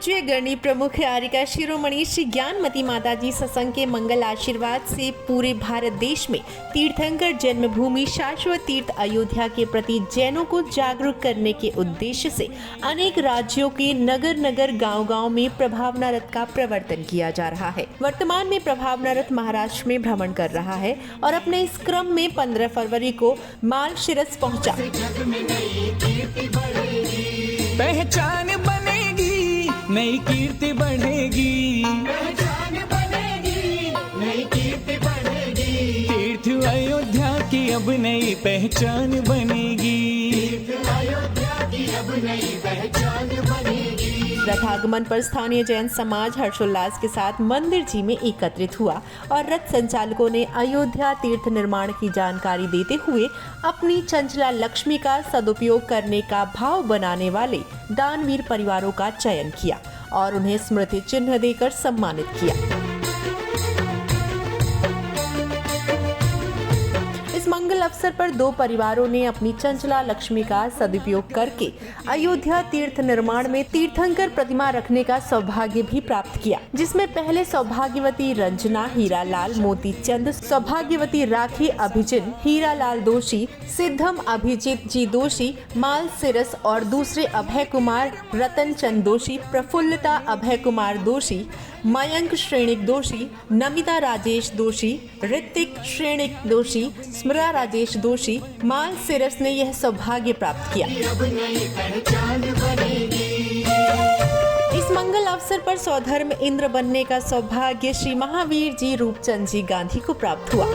पूज्य गणी प्रमुख आर्यिका शिरोमणि श्री ज्ञानमती माता जी सत्संग के मंगल आशीर्वाद से पूरे भारत देश में तीर्थंकर जन्मभूमि शाश्वत तीर्थ अयोध्या के प्रति जैनों को जागरूक करने के उद्देश्य से अनेक राज्यों के नगर गांव-गांव में प्रभावना रथ का प्रवर्तन किया जा रहा है। वर्तमान में प्रभावना रथ महाराष्ट्र में भ्रमण कर रहा है और अपने इस क्रम में 15 फरवरी को मालशिरस पहुंचा। पहचान बनेगी, नई कीर्ति बढ़ेगी, पहचान बनेगी, नई कीर्ति बढ़ेगी। तीर्थ अयोध्या की अब नई पहचान बनेगी, तीर्थ अयोध्या की अब नई पहचान बनेगी। रथागमन पर स्थानीय जैन समाज हर्षोल्लास के साथ मंदिर जी में एकत्रित हुआ और रथ संचालकों ने अयोध्या तीर्थ निर्माण की जानकारी देते हुए अपनी चंचला लक्ष्मी का सदुपयोग करने का भाव बनाने वाले दानवीर परिवारों का चयन किया और उन्हें स्मृति चिन्ह देकर सम्मानित किया। इस मंगल अवसर पर दो परिवारों ने अपनी चंचला लक्ष्मी का सदुपयोग करके अयोध्या तीर्थ निर्माण में तीर्थंकर प्रतिमा रखने का सौभाग्य भी प्राप्त किया, जिसमें पहले सौभाग्यवती रंजना हीरालाल मोती चंद, सौभाग्यवती राखी अभिजिन हीरालाल दोषी, सिद्धम अभिजीत जी दोषी माल सिरस और दूसरे अभय कुमार रतन चंद दोषी, प्रफुल्लता अभय कुमार दोषी, मयंक श्रेणिक दोषी, नमिता राजेश दोषी, ऋतिक श्रेणिक दोषी, स्मृता राजेश दोषी, माल सिरस ने यह सौभाग्य प्राप्त किया। इस मंगल अवसर पर सौधर्म इंद्र बनने का सौभाग्य श्री महावीर जी रूपचंद जी गांधी को प्राप्त हुआ।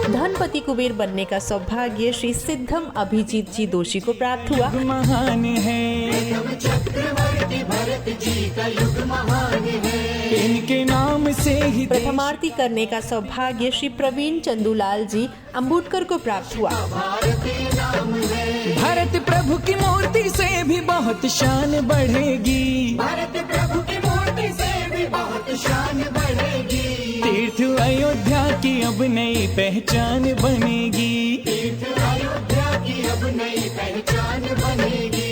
धनपति कुबेर बनने का सौभाग्य श्री सिद्धम अभिजीत जी दोषी को प्राप्त हुआ। महान है, चक्रवर्ती भरत जी का युग महान है, इनके नाम से ही प्रथमार्ती करने का सौभाग्य श्री प्रवीण चंदूलाल जी अम्बुडकर को प्राप्त हुआ। भारत प्रभु की मूर्ति से भी बहुत शान बढ़ेगी, भारत प्रभु की मूर्ति से भी बहुत शान बढ़ेगी। तीर्थ अयोध्या की अब नई पहचान बनेगी, तीर्थ अयोध्या की अब नई पहचान बनेगी।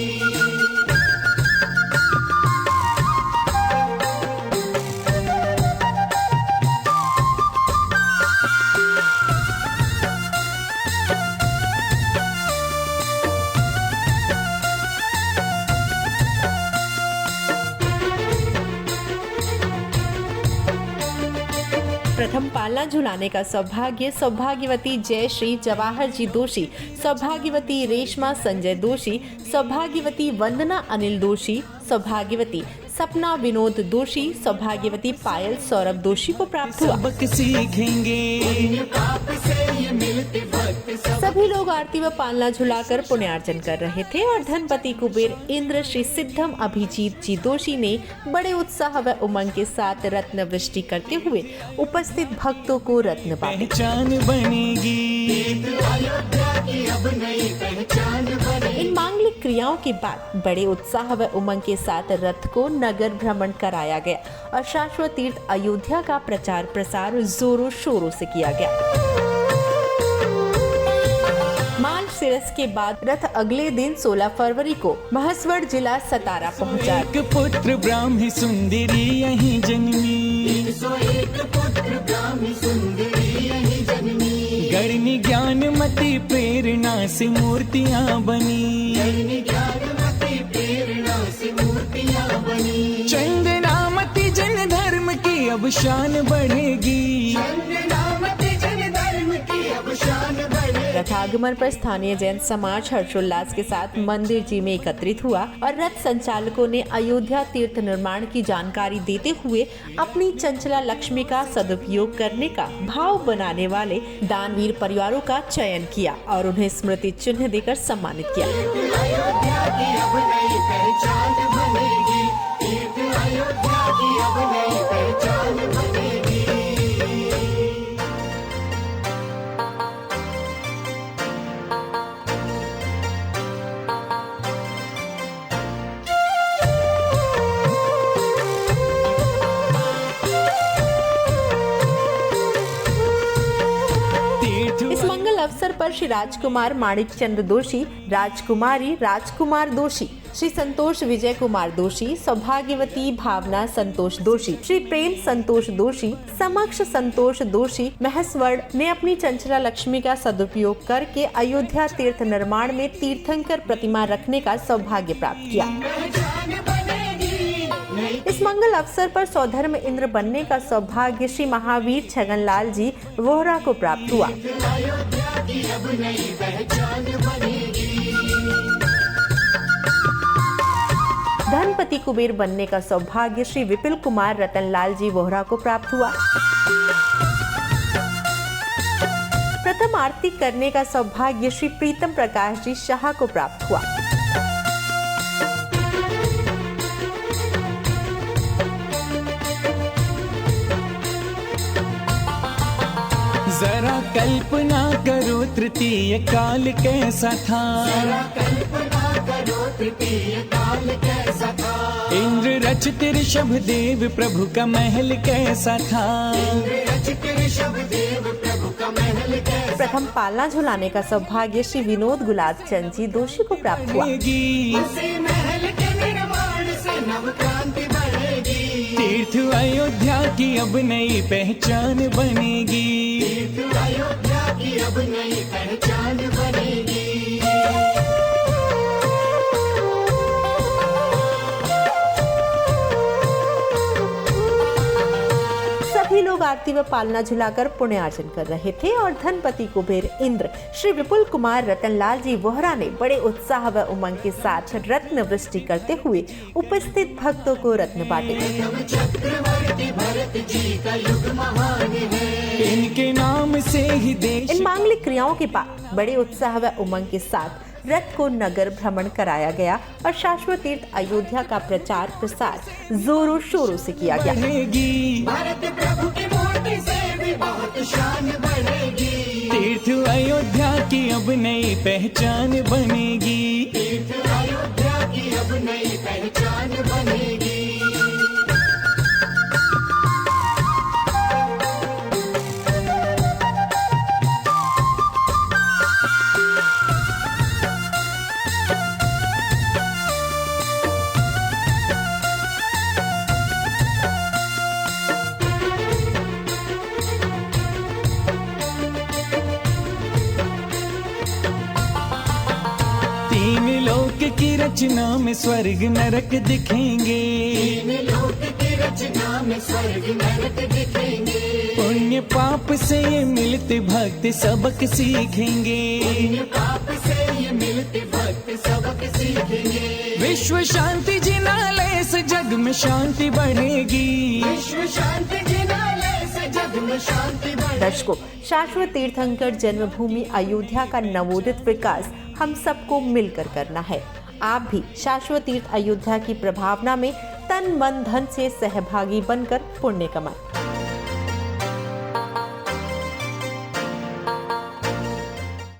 प्रथम पालना झुलाने का सौभाग्य सौभाग्यवती जयश्री जवाहर जी दोषी, सौभाग्यवती रेशमा संजय दोषी, सौभाग्यवती वंदना अनिल दोषी, सौभाग्यवती सपना विनोद दोषी, सौभाग्यवती पायल सौरभ दोषी को प्राप्त हुआ। सबक सीखेंगे, सभी लोग आरती व पालना झुलाकर पुण्यार्जन कर रहे थे और धनपति कुबेर इंद्र श्री सिद्धम अभिजीत जी दोषी ने बड़े उत्साह व उमंग के साथ रत्न वृष्टि करते हुए उपस्थित भक्तों को रत्न बांटे। पहचान बनेगी, इन मांगलिक क्रियाओं के बाद बड़े उत्साह व उमंग के साथ रथ को नगर भ्रमण कराया गया और शाश्वत तीर्थ अयोध्या का प्रचार प्रसार जोरों शोरों से किया गया। माल सिरस के बाद रथ अगले दिन 16 फरवरी को महसवड़ जिला सतारा पहुंचा। एक पुत्र ब्राह्मी सुंदरी यहीं जन्मी, 101 पुत्र ब्राह्मी सुंदरी यहीं जन्मी। गणनी ज्ञानमती प्रेरणा से मूर्तियां बनी, गणनी ज्ञानमती प्रेरणा से मूर्तियां बनी। चंद्रामती जन धर्म की अब शान बढ़ेगी, चंद्रामती जन धर्म की अब शान बढ़ेगी। रथागमन पर स्थानीय जैन समाज हर्षोल्लास के साथ मंदिर जी में एकत्रित हुआ और रथ संचालकों ने अयोध्या तीर्थ निर्माण की जानकारी देते हुए अपनी चंचला लक्ष्मी का सदुपयोग करने का भाव बनाने वाले दानवीर परिवारों का चयन किया और उन्हें स्मृति चिन्ह देकर सम्मानित किया। अयोध्या की अब नई पहचान बनेगी, तीर्थ अयोध्या की अब नई पहचान बनेगी। अवसर पर श्री राजकुमार माणिक चंद्र दोषी, राजकुमारी राजकुमार दोषी, श्री संतोष विजय कुमार दोषी, सौभाग्यवती भावना संतोष दोषी, श्री प्रेम संतोष दोषी, समक्ष संतोष दोषी महस्वर्ण ने अपनी चंचला लक्ष्मी का सदुपयोग करके अयोध्या तीर्थ निर्माण में तीर्थंकर प्रतिमा रखने का सौभाग्य प्राप्त किया। इस मंगल अवसर पर सौधर्म इंद्र बनने का सौभाग्य श्री महावीर छगनलाल जी वोहरा को प्राप्त हुआ। अयोध्या की अब नई पहचान बनेगी। धनपति कुबेर बनने का सौभाग्य श्री विपिल कुमार रतनलाल जी वोहरा को प्राप्त हुआ। प्रथम आरती करने का सौभाग्य श्री प्रीतम प्रकाश जी शाह को प्राप्त हुआ। जरा कल्पना करो तृतीय काल कैसा था, जरा कल्पना करो तृतीय काल कैसा था। इंद्र रचित ऋषभ देव प्रभु का महल कैसा था, इंद्र रचित ऋषभ देव प्रभु का महल कैसा। प्रथम पालना झुलाने का सौभाग्य श्री विनोद गुलाब चंद जी दोषी को प्राप्त हुआ। उसी महल के निर्माण से नव क्रांति बढ़ेगी। तीर्थ अयोध्या की अब नई पहचान बनेगी। तीर्थ अयोध्या की अब नई पहचान बनेगी। सभी लोग आरती व पालना झुलाकर पुण्यार्जन कर रहे थे और धनपति कुबेर इंद्र श्री विपुल कुमार रतनलाल जी वोहरा ने बड़े उत्साह व उमंग के साथ रत्न वृष्टि करते हुए उपस्थित भक्तों को रत्न बांटे। चक्रवर्ती भरत जी का युग महान है। इनके नाम से ही देश। इन मांगलिक क्रियाओं के बाद बड़े उत्साह व उमंग के साथ रथ को नगर भ्रमण कराया गया और शाश्वत तीर्थ अयोध्या का प्रचार प्रसार जोरों शोरों से किया गया। भारत प्रभु की मूर्ति से भी बहुत शान बढ़ेगी। तीर्थ अयोध्या की अब नई पहचान बनेगी। तीर्थ अयोध्या की अब नई पहचान बनेगी। तीन लोक की रचना में स्वर्ग नरक दिखेंगे। तीन लोक की रचना में स्वर्ग नरक दिखेंगे। पुण्य पाप से ये मिलते भक्त सबक सीखेंगे। पुण्य पाप से ये मिलते भक्त सबक सीखेंगे। विश्व शांति जिनालय से जग में शांति बढ़ेगी। विश्व शांति जिनालय से जग में शांति बढ़ेगी। दर्शकों, शाश्वत तीर्थंकर जन्मभूमि अयोध्या का नवोदित विकास हम सबको मिलकर करना है। आप भी शाश्वत तीर्थ अयोध्या की प्रभावना में तन मन धन से सहभागी बनकर पुण्य कमाएं।